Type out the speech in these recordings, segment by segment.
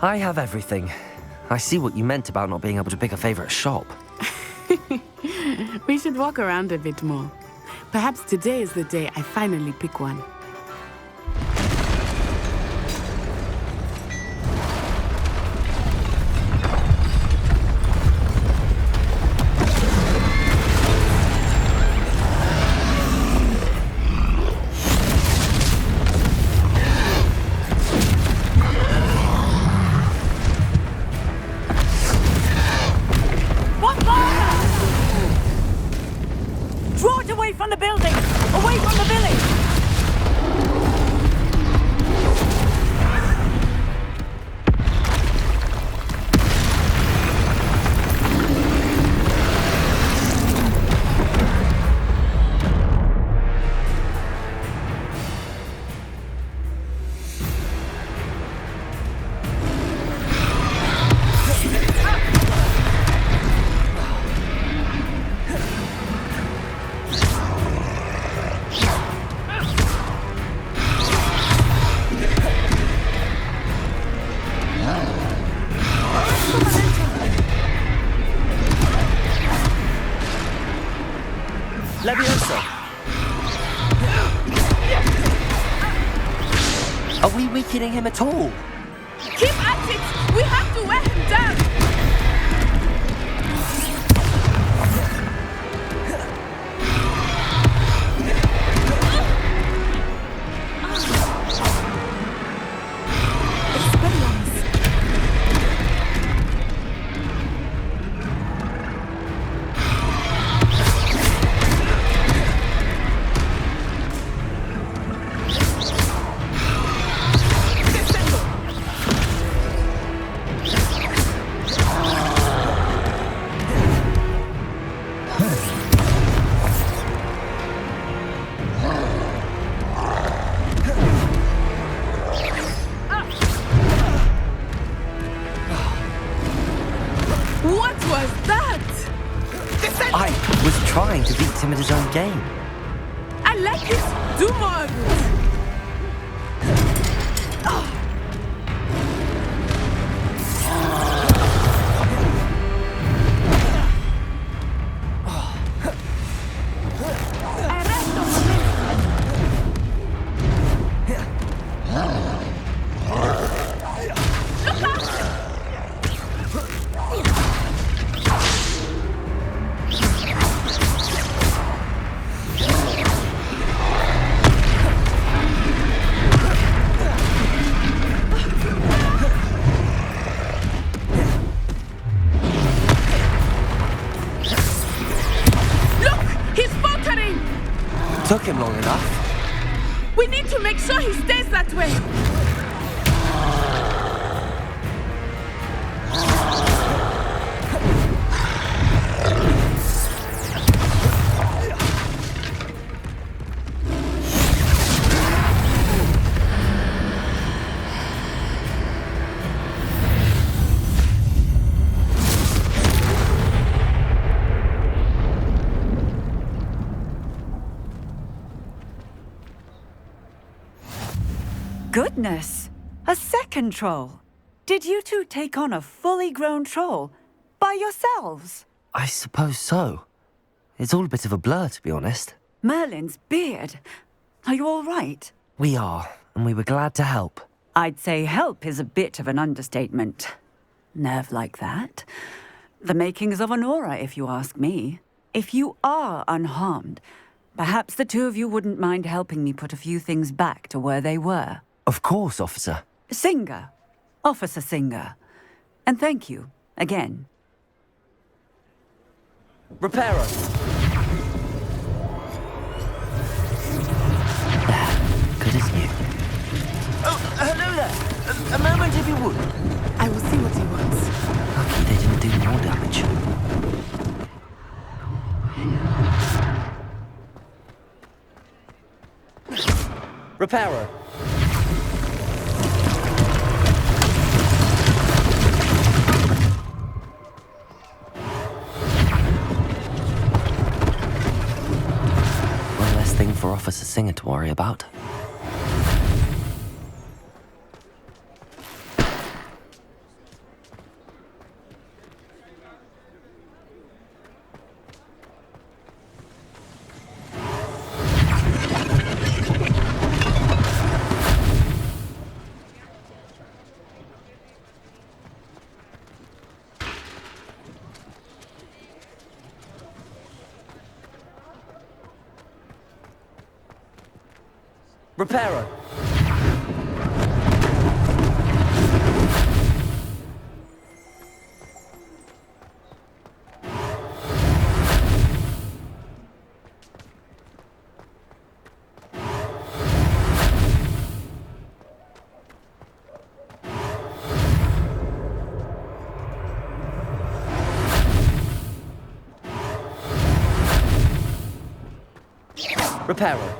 I have everything. I see what you meant about not being able to pick a favorite shop. We should walk around a bit more. Perhaps today is the day I finally pick one. Are we weakening him at all? Keep at it! We have to wear him down! Trying to beat him at his own game. I like it! Do more of it! Took him long enough. We need to make sure he stays that way. Goodness! A second troll! Did you two take on a fully grown troll by yourselves? I suppose so. It's all a bit of a blur, to be honest. Merlin's beard. Are you all right? We are, and we were glad to help. I'd say help is a bit of an understatement. Nerve like that. The makings of an aura, if you ask me. If you are unharmed, perhaps the two of you wouldn't mind helping me put a few things back to where they were. Of course, officer. Singer. Officer Singer. And thank you, again. Repairer. Good as new. Oh, hello there. A moment if you would. I will see what he wants. Lucky they didn't do more damage. Repairer. One less thing for Officer Singer to worry about. Reparo. Reparo.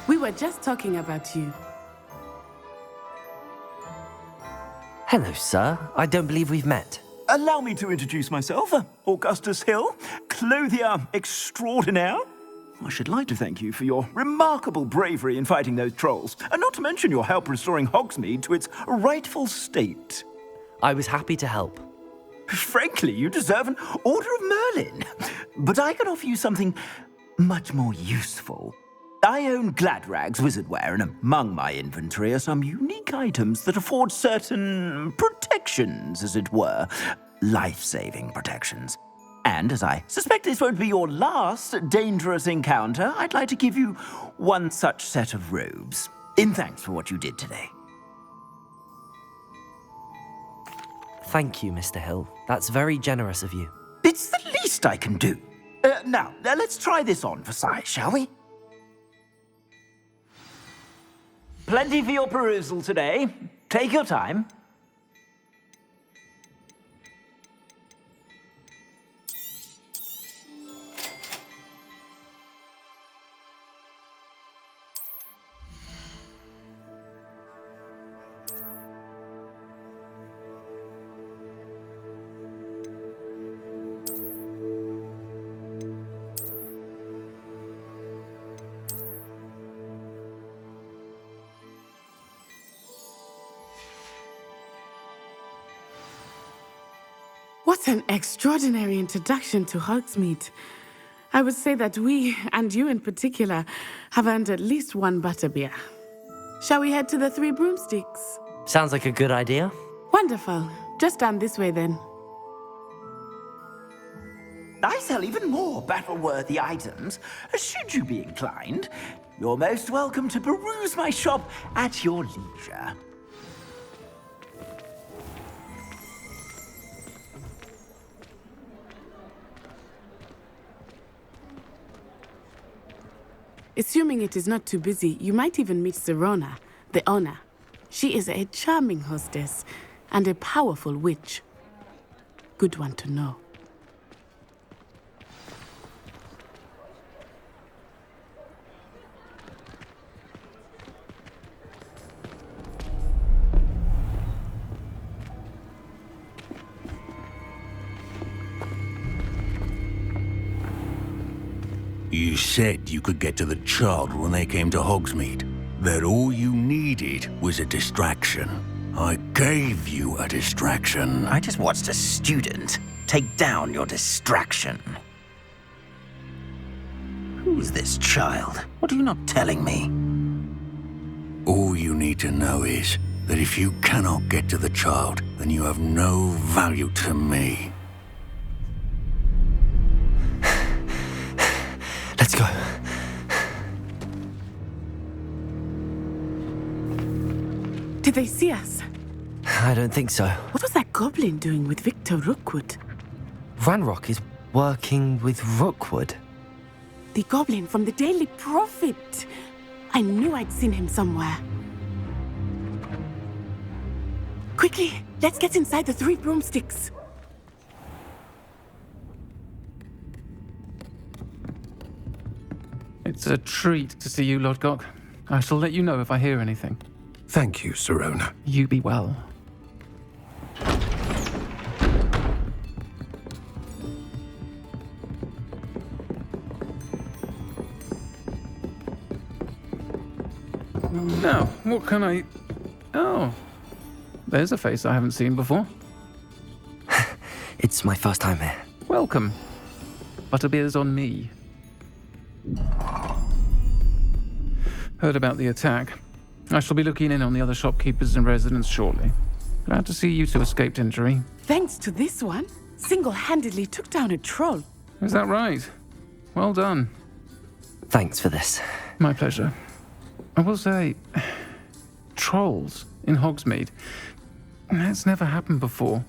We were just talking about you. Hello, sir. I don't believe we've met. Allow me to introduce myself, Augustus Hill, clothier extraordinaire. I should like to thank you for your remarkable bravery in fighting those trolls, and not to mention your help restoring Hogsmeade to its rightful state. I was happy to help. Frankly, you deserve an Order of Merlin. But I can offer you something much more useful. I own Gladrag's wizardware, and among my inventory are some unique items that afford certain protections, as it were. Life-saving protections. And as I suspect this won't be your last dangerous encounter, I'd like to give you one such set of robes, in thanks for what you did today. Thank you, Mr. Hill. That's very generous of you. It's the least I can do. Now, let's try this on for size, shall we? Plenty for your perusal today. Take your time. What an extraordinary introduction to Hogsmeade. I would say that we, and you in particular, have earned at least one butterbeer. Shall we head to the Three Broomsticks? Sounds like a good idea. Wonderful. Just down this way then. I sell even more battle-worthy items. Should you be inclined, you're most welcome to peruse my shop at your leisure. Assuming it is not too busy, you might even meet Serona, the owner. She is a charming hostess and a powerful witch. Good one to know. You said you could get to the child when they came to Hogsmeade. That all you needed was a distraction. I gave you a distraction. I just watched a student take down your distraction. Who's this child? What are you not telling me? All you need to know is that if you cannot get to the child, then you have no value to me. Let's go. Did they see us? I don't think so. What was that goblin doing with Victor Rookwood? Ranrock is working with Rookwood. The goblin from the Daily Prophet. I knew I'd seen him somewhere. Quickly, let's get inside the Three Broomsticks. It's a treat to see you, Lodgok. I shall let you know if I hear anything. Thank you, Sirona. You be well. Now, what can I... Oh, there's a face I haven't seen before. It's my first time here. Welcome. Butterbeer's on me. Heard about the attack. I shall be looking in on the other shopkeepers and residents shortly. Glad to see you two escaped injury. Thanks to this one, single-handedly took down a troll. Is that right? Well done. Thanks for this. My pleasure. I will say, trolls in Hogsmeade. That's never happened before.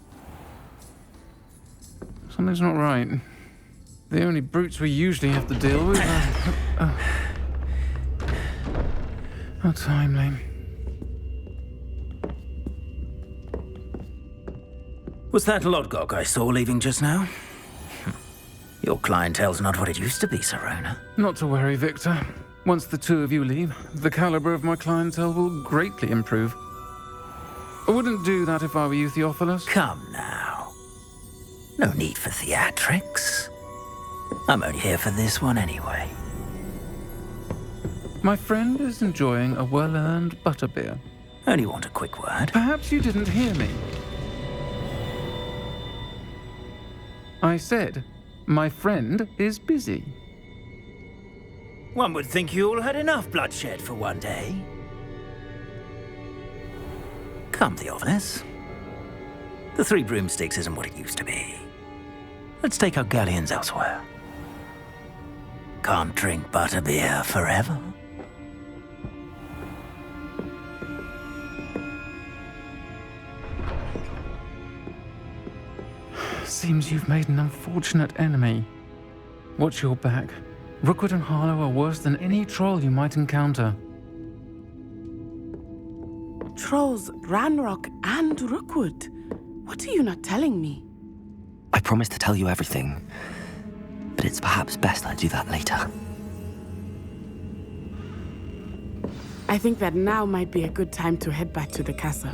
Something's not right. The only brutes we usually have to deal with are... How timely. Was that Lodgok I saw leaving just now? Your clientele's not what it used to be, Sirona. Not to worry, Victor. Once the two of you leave, the caliber of my clientele will greatly improve. I wouldn't do that if I were you, Theophilus. Come now. No need for theatrics. I'm only here for this one anyway. My friend is enjoying a well-earned butterbeer. Only want a quick word. Perhaps you didn't hear me. I said, my friend is busy. One would think you all had enough bloodshed for one day. Come, Theophilus. The Three Broomsticks isn't what it used to be. Let's take our galleons elsewhere. Can't drink butterbeer forever. Seems you've made an unfortunate enemy. Watch your back. Rookwood and Harlow are worse than any troll you might encounter. Trolls, Ranrock, and Rookwood. What are you not telling me? I promised to tell you everything, but it's perhaps best I do that later. I think that now might be a good time to head back to the castle.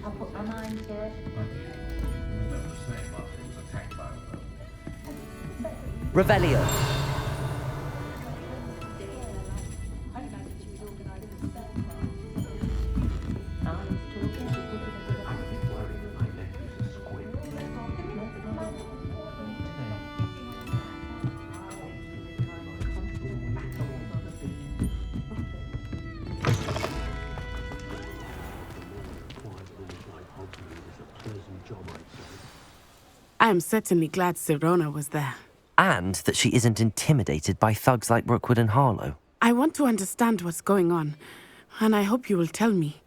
I'll put my mind to it. Revelio. I am certainly glad Sirona was there. And that she isn't intimidated by thugs like Rookwood and Harlow. I want to understand what's going on, and I hope you will tell me.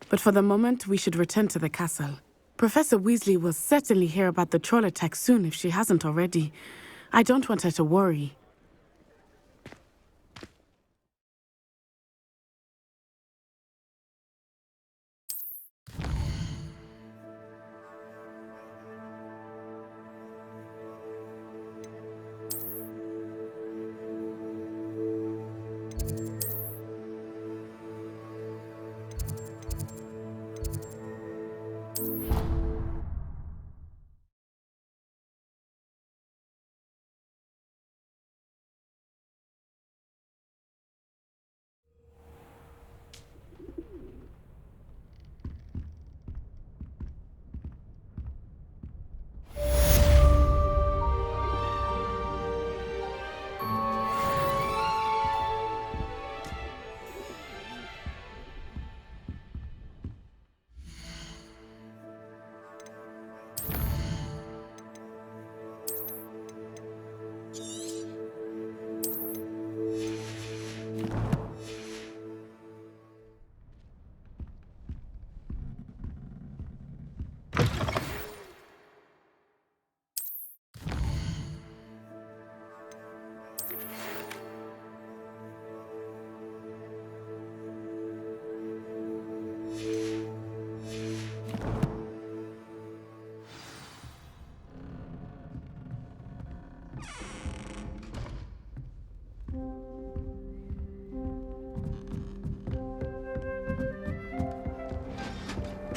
But for the moment, we should return to the castle. Professor Weasley will certainly hear about the troll attack soon if she hasn't already. I don't want her to worry.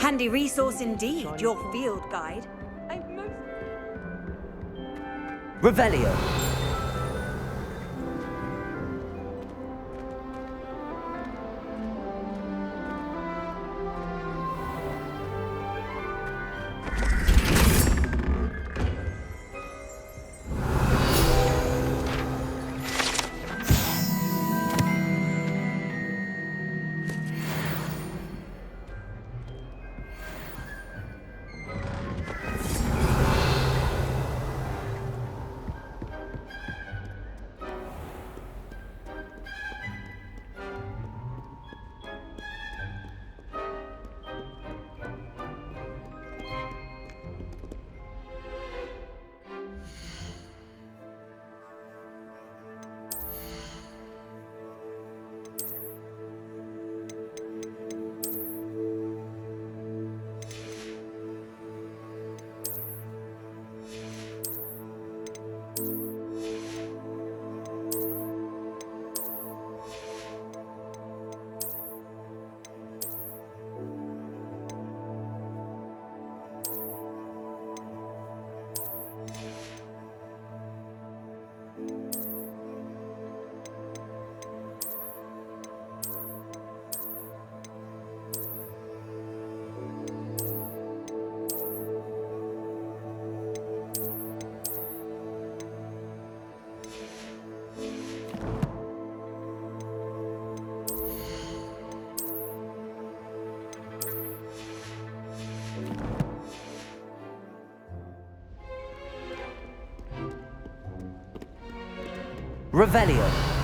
Handy resource indeed, your field guide. Revelio. Revelio.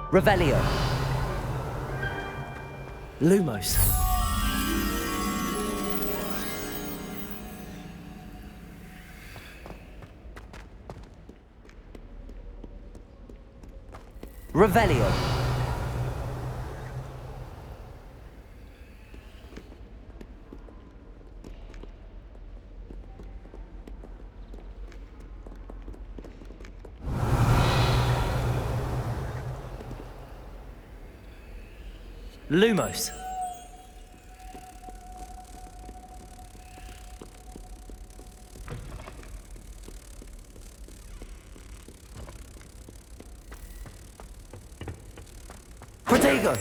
Revelio. Lumos. Revelio. Lumos. Protego.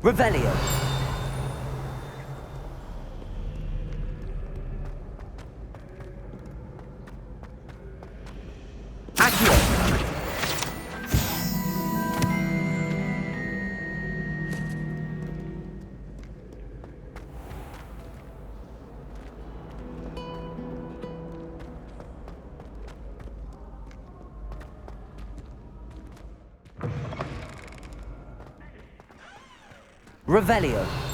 Revelio. Accio. Revelio.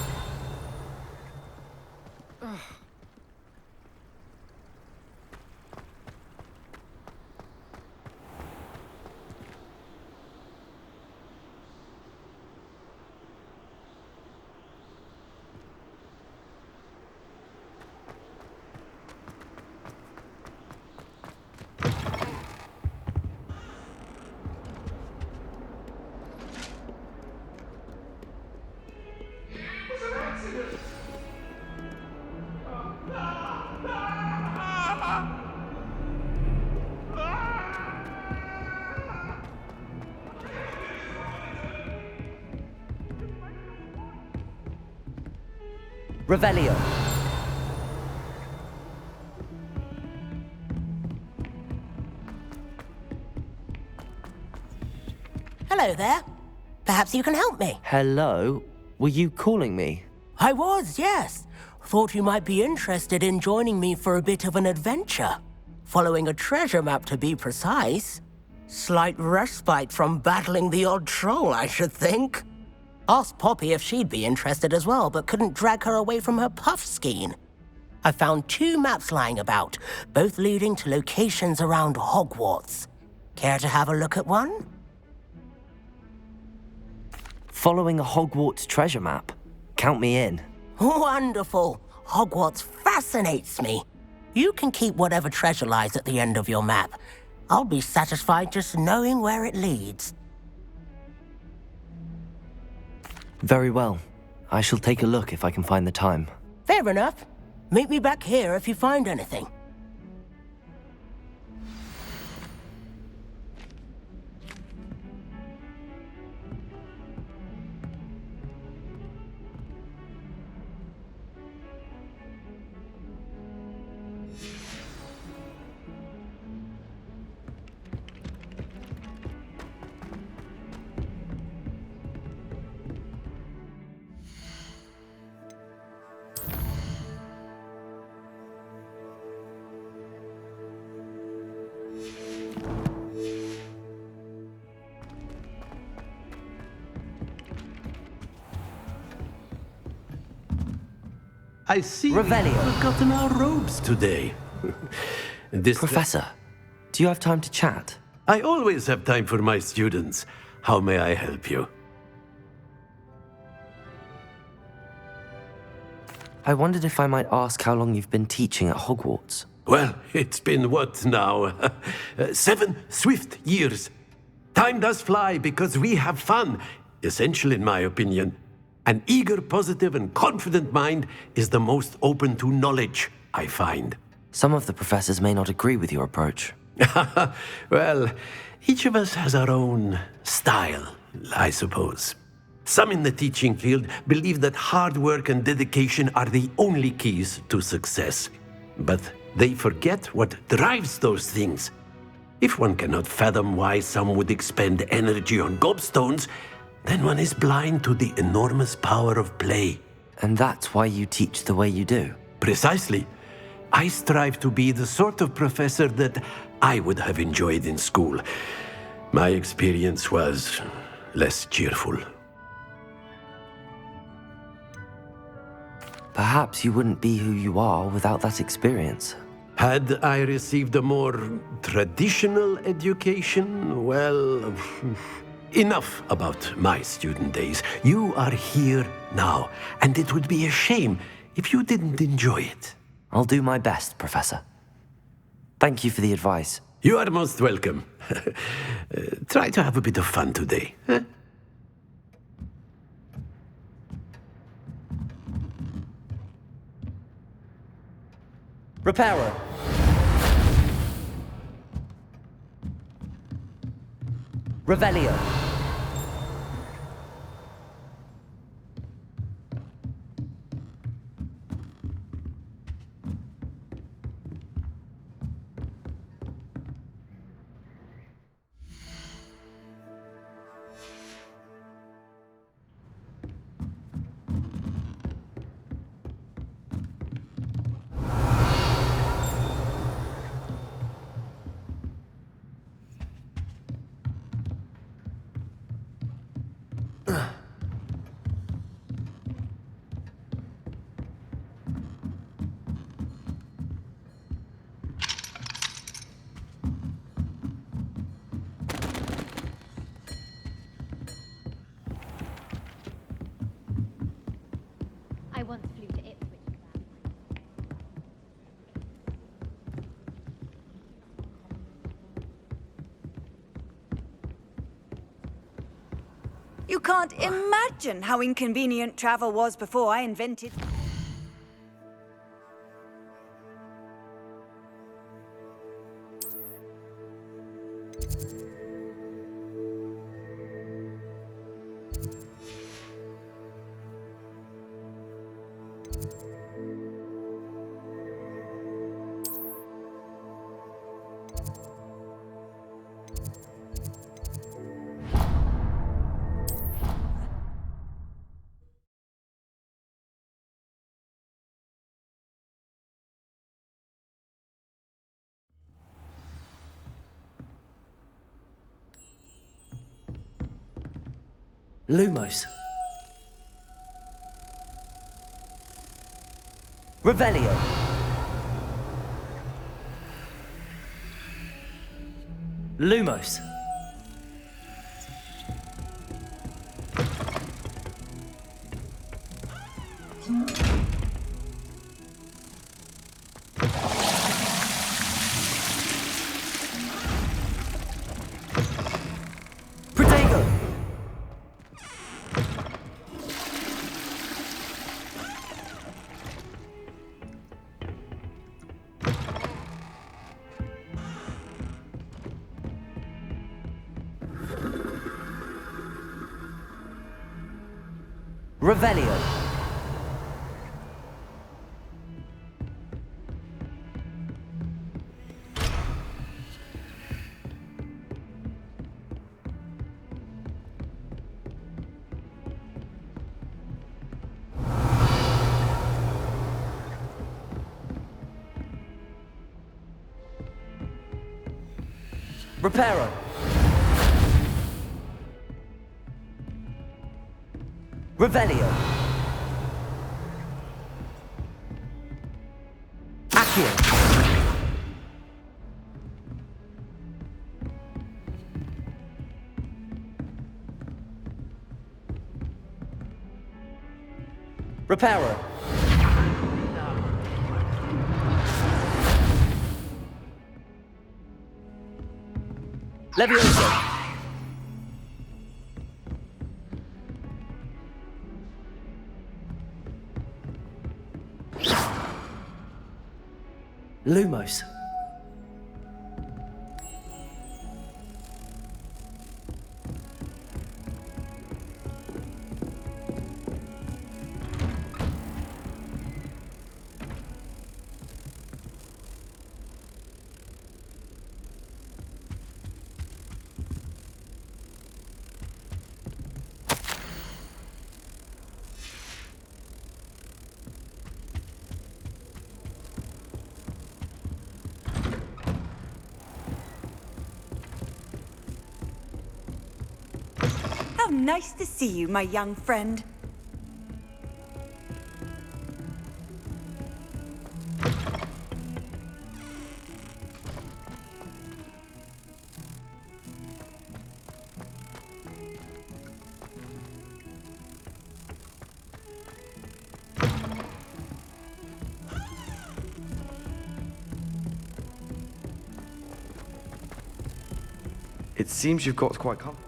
Revelio. Hello there. Perhaps you can help me. Hello? Were you calling me? I was, yes. Thought you might be interested in joining me for a bit of an adventure. Following a treasure map, to be precise. Slight respite from battling the odd troll, I should think. Asked Poppy if she'd be interested as well, but couldn't drag her away from her puff skein. I found 2 maps lying about, both leading to locations around Hogwarts. Care to have a look at one? Following a Hogwarts treasure map. Count me in. Wonderful. Hogwarts fascinates me. You can keep whatever treasure lies at the end of your map. I'll be satisfied just knowing where it leads. Very well. I shall take a look if I can find the time. Fair enough. Meet me back here if you find anything. I see Revelio. we've gotten our robes today. Professor, do you have time to chat? I always have time for my students. How may I help you? I wondered if I might ask how long you've been teaching at Hogwarts. Well, it's been what now? 7 swift years. Time does fly because we have fun. Essential in my opinion. An eager, positive, and confident mind is the most open to knowledge, I find. Some of the professors may not agree with your approach. Well, each of us has our own style, I suppose. Some in the teaching field believe that hard work and dedication are the only keys to success. But they forget what drives those things. If one cannot fathom why some would expend energy on gobstones, then one is blind to the enormous power of play. And that's why you teach the way you do? Precisely. I strive to be the sort of professor that I would have enjoyed in school. My experience was less cheerful. Perhaps you wouldn't be who you are without that experience. Had I received a more traditional education, well, enough about my student days. You are here now, and it would be a shame if you didn't enjoy it. I'll do my best, Professor. Thank you for the advice. You are most welcome. Try to have a bit of fun today. Huh? Reparo. Revelio. I once flew to Ipswich. You can't imagine how inconvenient travel was before I invented... Lumos. Revelio. Lumos. Protego. Revelio. Reparo. Revelio. Accio. Reparo. Levioso. Lumos. How nice to see you, my young friend. It seems you've got quite comfortable.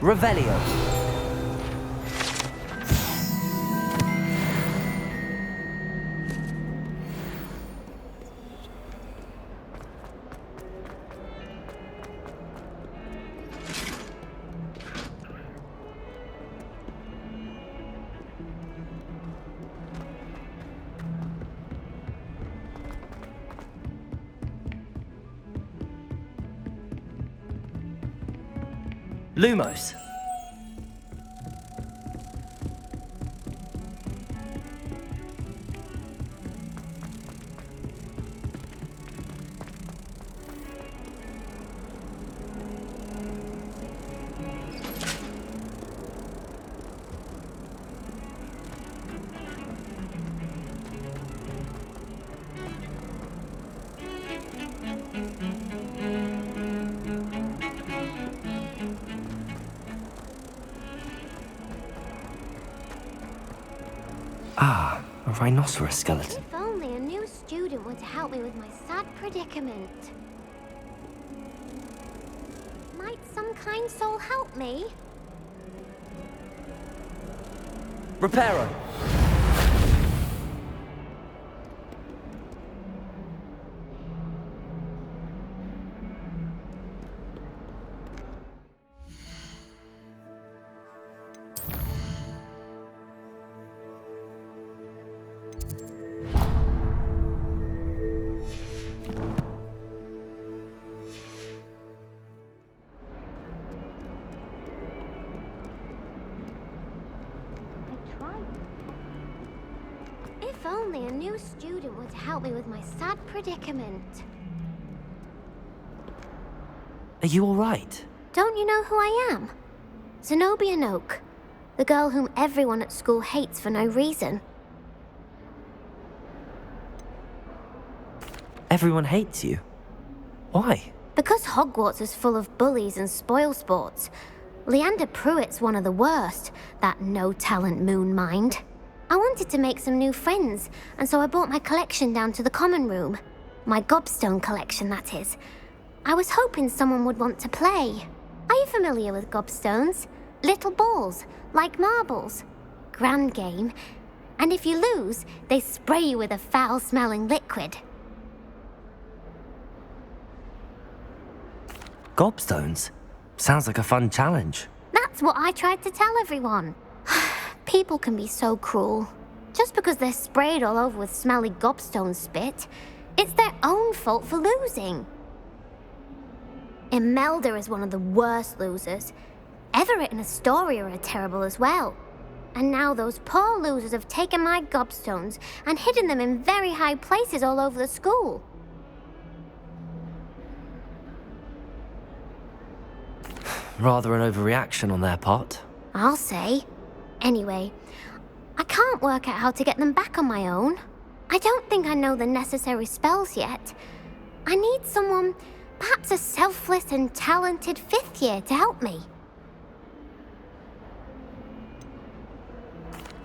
Revelio. Lumos. Ah, a rhinoceros skeleton. If only a new student would help me with my sad predicament. kind soul help me? Reparo! If only a new student were to help me with my sad predicament. Are you alright? Don't you know who I am? Zenobia Noak, the girl whom everyone at school hates for no reason. Everyone hates you. Why? Because Hogwarts is full of bullies and spoilsports. Leander Pruitt's one of the worst, that no-talent moon mind. I wanted to make some new friends, and so I brought my collection down to the common room. My gobstone collection, that is. I was hoping someone would want to play. Are you familiar with gobstones? Little balls, like marbles. Grand game. And if you lose, they spray you with a foul-smelling liquid. Gobstones? Sounds like a fun challenge. That's what I tried to tell everyone. People can be so cruel. Just because they're sprayed all over with smelly gobstone spit, it's their own fault for losing. Imelda is one of the worst losers. Everett and Astoria are terrible as well. And now those poor losers have taken my gobstones and hidden them in very high places all over the school. Rather an overreaction on their part. I'll say. Anyway, I can't work out how to get them back on my own. I don't think I know the necessary spells yet. I need someone, perhaps a selfless and talented fifth year to help me.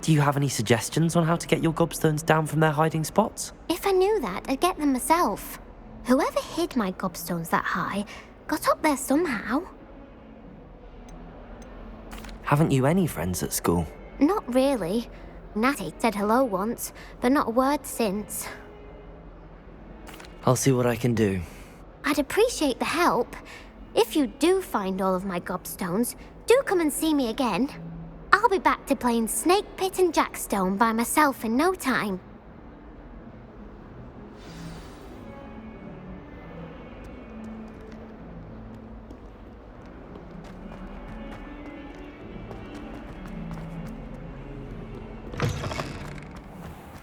Do you have any suggestions on how to get your gobstones down from their hiding spots? If I knew that, I'd get them myself. Whoever hid my gobstones that high got up there somehow. Haven't you any friends at school? Not really. Natty said hello once, but not a word since. I'll see what I can do. I'd appreciate the help. If you do find all of my gobstones, do come and see me again. I'll be back to playing Snake Pit and Jackstone by myself in no time.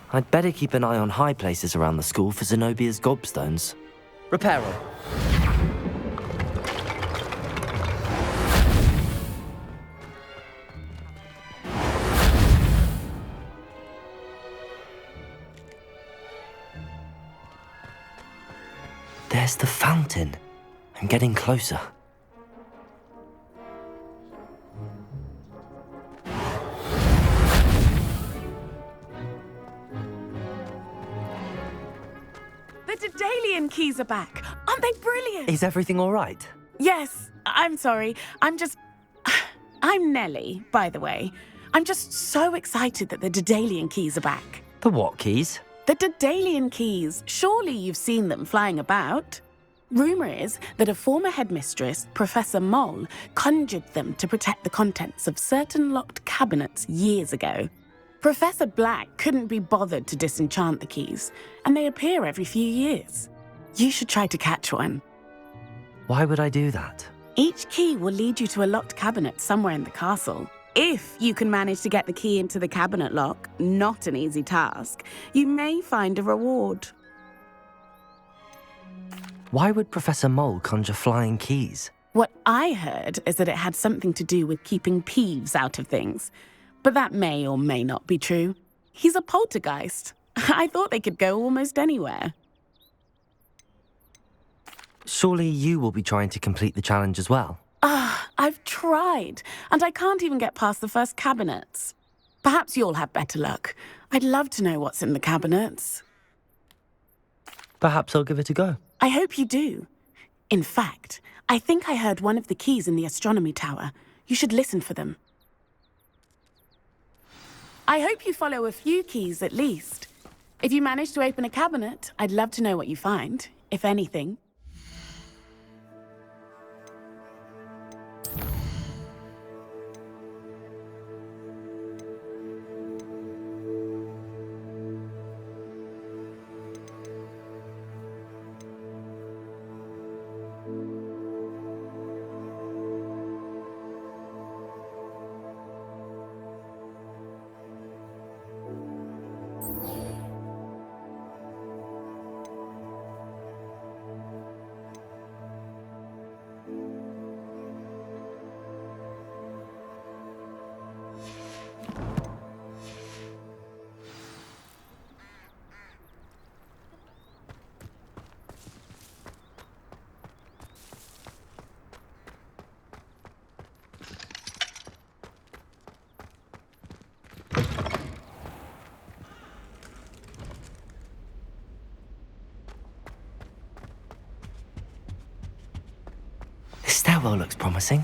I'd better keep an eye on high places around the school for Zenobia's gobstones. Reparo. There's the fountain. I'm getting closer. The Daedalian keys are back. Aren't they brilliant? Is everything all right? Yes, I'm sorry. I'm Nellie, by the way. I'm just so excited that the Daedalian keys are back. The what keys? The Daedalian keys. Surely you've seen them flying about. Rumour is that a former headmistress, Professor Moll, conjured them to protect the contents of certain locked cabinets years ago. Professor Black couldn't be bothered to disenchant the keys, and they appear every few years. You should try to catch one. Why would I do that? Each key will lead you to a locked cabinet somewhere in the castle. If you can manage to get the key into the cabinet lock, not an easy task, you may find a reward. Why would Professor Moll conjure flying keys? What I heard is that it had something to do with keeping Peeves out of things. But that may or may not be true. He's a poltergeist. I thought they could go almost anywhere. Surely you will be trying to complete the challenge as well. I've tried, and I can't even get past the first cabinets. Perhaps you'll have better luck. I'd love to know what's in the cabinets. Perhaps I'll give it a go. I hope you do. In fact, I think I heard one of the keys in the astronomy tower. You should listen for them. I hope you follow a few keys at least. If you manage to open a cabinet, I'd love to know what you find, if anything. This stairwell looks promising.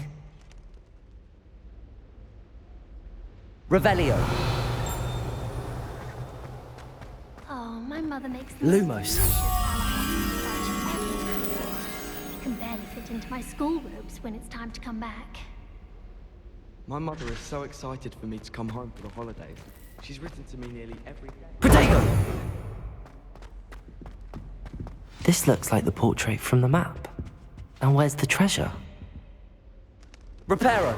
Revelio. Oh, my mother makes Lumos. I can barely fit into my school robes when it's time to come back. My mother is so excited for me to come home for the holidays. She's written to me nearly every day. Protego! This looks like the portrait from the map. And where's the treasure? Reparo.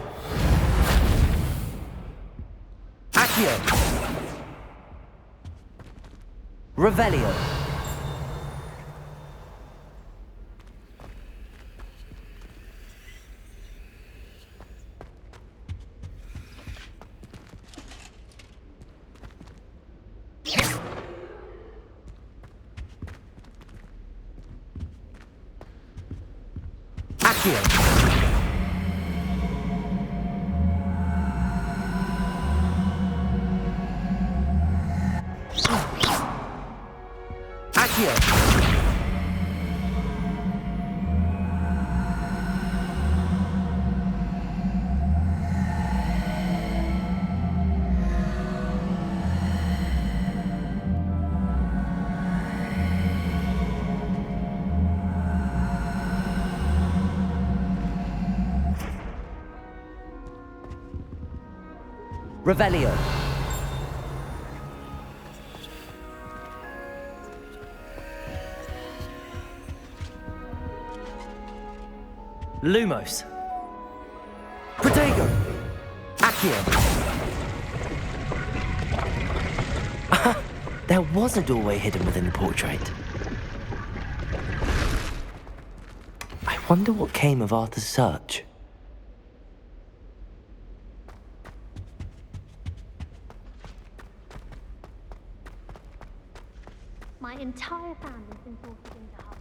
Accio. Revelio. Accio. Revelio. Lumos. Protego. Accio. There was a doorway hidden within the portrait. I wonder what came of Arthur's search. My entire family's been forced into Hogwarts.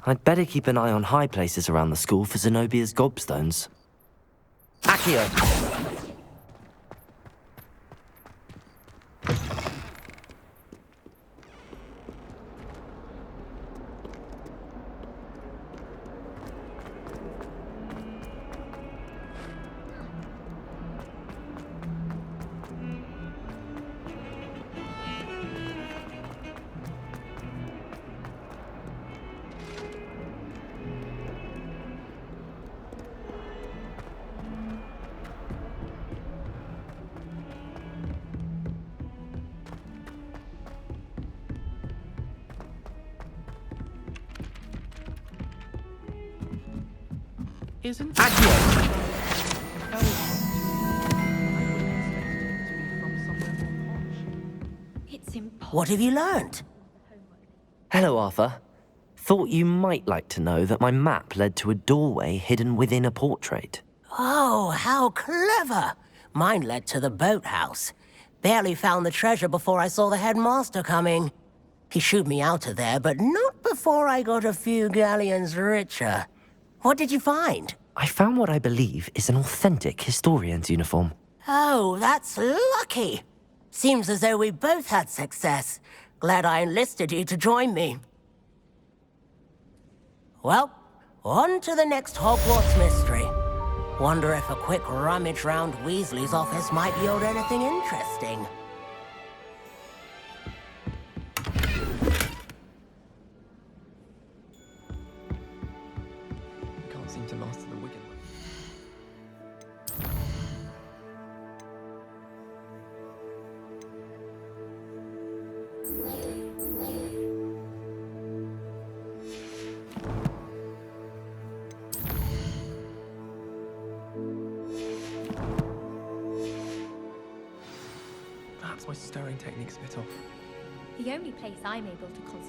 I'd better keep an eye on high places around the school for Zenobia's gobstones. Accio. Isn't Accio. It's impossible. What have you learned? Hello, Arthur. Thought you might like to know that my map led to a doorway hidden within a portrait. Oh, how clever! Mine led to the boathouse. Barely found the treasure before I saw the headmaster coming. He shooed me out of there, but not before I got a few galleons richer. What did you find? I found what I believe is an authentic historian's uniform. Oh, that's lucky. Seems as though we both had success. Glad I enlisted you to join me. Well, on to the next Hogwarts mystery. Wonder if a quick rummage round Weasley's office might yield anything interesting. I can't seem to master the Wigan. Perhaps my stirring technique's a bit off. The only place I'm able to concentrate